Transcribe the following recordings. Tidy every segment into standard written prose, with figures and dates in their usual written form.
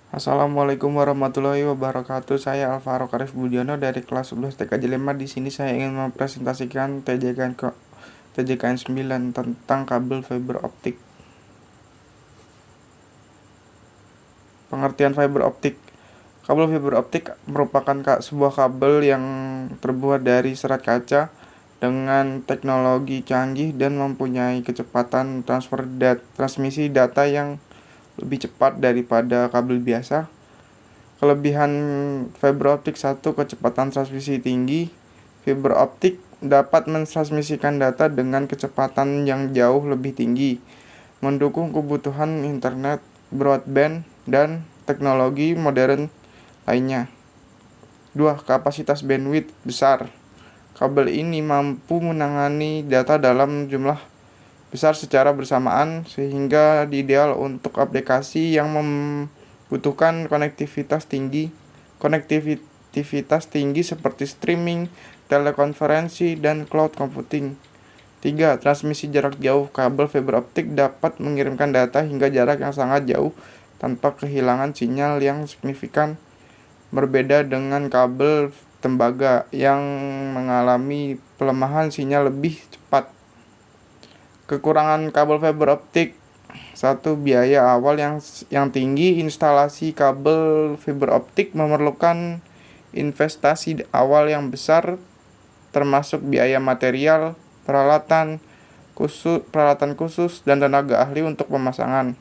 Assalamualaikum warahmatullahi wabarakatuh. Saya Alvaro Karif Budiono dari kelas 11 TKJ 5. Di sini saya ingin mempresentasikan TJKN 9 tentang kabel fiber optik. Pengertian fiber optik. Kabel fiber optik merupakan sebuah kabel yang terbuat dari serat kaca dengan teknologi canggih dan mempunyai kecepatan transmisi data yang lebih cepat daripada kabel biasa. Kelebihan fiber optik: 1. Kecepatan transmisi tinggi. Fiber optik dapat mentransmisikan data dengan kecepatan yang jauh lebih tinggi, mendukung kebutuhan internet, broadband, dan teknologi modern lainnya. 2. Kapasitas bandwidth besar. Kabel ini mampu menangani data dalam jumlah besar secara bersamaan, sehingga ideal untuk aplikasi yang membutuhkan konektivitas tinggi seperti streaming, telekonferensi, dan cloud computing. 3. Transmisi jarak jauh. Kabel fiber optik dapat mengirimkan data hingga jarak yang sangat jauh tanpa kehilangan sinyal yang signifikan, berbeda dengan kabel tembaga yang mengalami pelemahan sinyal lebih cepat. Kekurangan kabel fiber optik: 1. Biaya awal yang tinggi. Instalasi kabel fiber optik memerlukan investasi awal yang besar, termasuk biaya material, peralatan khusus, dan tenaga ahli untuk pemasangan.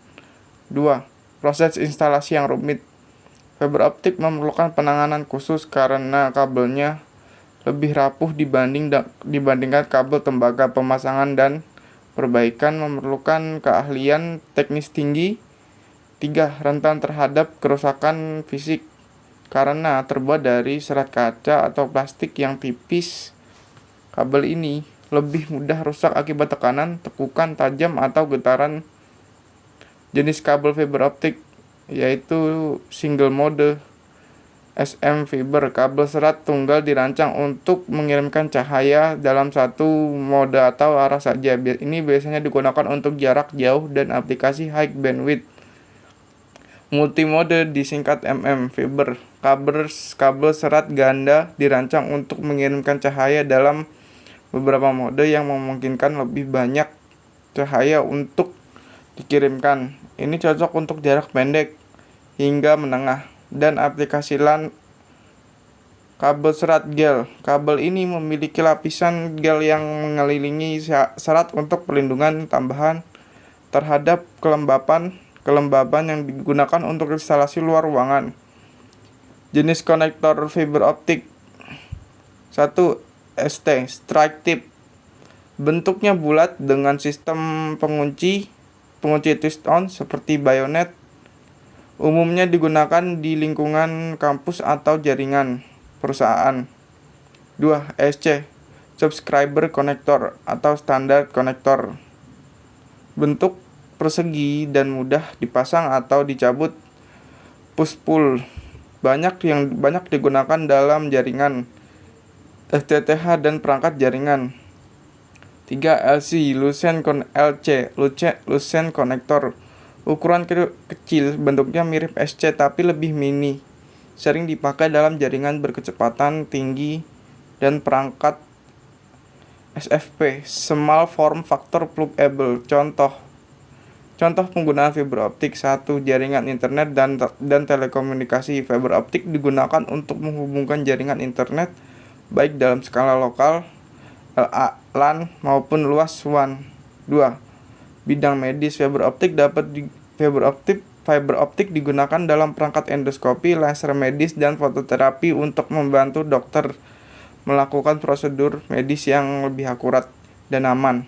2. Proses instalasi yang rumit. Fiber optik memerlukan penanganan khusus karena kabelnya lebih rapuh dibandingkan kabel tembaga. Pemasangan dan perbaikan memerlukan keahlian teknis tinggi. 3. Rentan terhadap kerusakan fisik karena terbuat dari serat kaca atau plastik yang tipis. Kabel ini lebih mudah rusak akibat tekanan, tekukan tajam, atau getaran. Jenis kabel fiber optik yaitu single mode SM fiber. Kabel serat tunggal dirancang untuk mengirimkan cahaya dalam satu mode atau arah saja. Ini biasanya digunakan untuk jarak jauh dan aplikasi high bandwidth. Multimode disingkat MM fiber. Kabel serat ganda dirancang untuk mengirimkan cahaya dalam beberapa mode yang memungkinkan lebih banyak cahaya untuk dikirimkan. Ini cocok untuk jarak pendek hingga menengah dan aplikasi LAN. Kabel serat gel. Kabel ini memiliki lapisan gel yang mengelilingi serat untuk perlindungan tambahan terhadap kelembaban yang digunakan untuk instalasi luar ruangan. Jenis konektor fiber optik: 1. ST strike tip. Bentuknya bulat dengan sistem pengunci twist-on seperti bayonet. Umumnya digunakan di lingkungan kampus atau jaringan perusahaan. 2. SC subscriber connector atau standar konektor. Bentuk persegi dan mudah dipasang atau dicabut. Push-pull. Banyak digunakan dalam jaringan FTTH dan perangkat jaringan. 3. Lucent connector. Ukuran kecil, bentuknya mirip SC tapi lebih mini. Sering dipakai dalam jaringan berkecepatan tinggi dan perangkat SFP, Small Form Factor Pluggable. Contoh penggunaan fiber optik: 1. Jaringan internet dan telekomunikasi. Fiber optik digunakan untuk menghubungkan jaringan internet baik dalam skala lokal LAN maupun luas WAN. 2. Bidang medis. Fiber optik digunakan dalam perangkat endoskopi, laser medis, dan fototerapi untuk membantu dokter melakukan prosedur medis yang lebih akurat dan aman.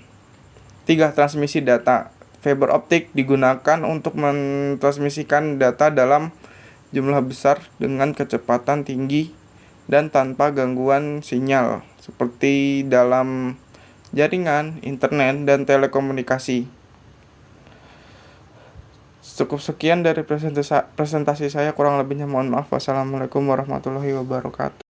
3. Transmisi data. Fiber optik digunakan untuk mentransmisikan data dalam jumlah besar dengan kecepatan tinggi dan tanpa gangguan sinyal, seperti dalam jaringan internet dan telekomunikasi. Cukup sekian dari presentasi saya, kurang lebihnya mohon maaf. Wassalamualaikum warahmatullahi wabarakatuh.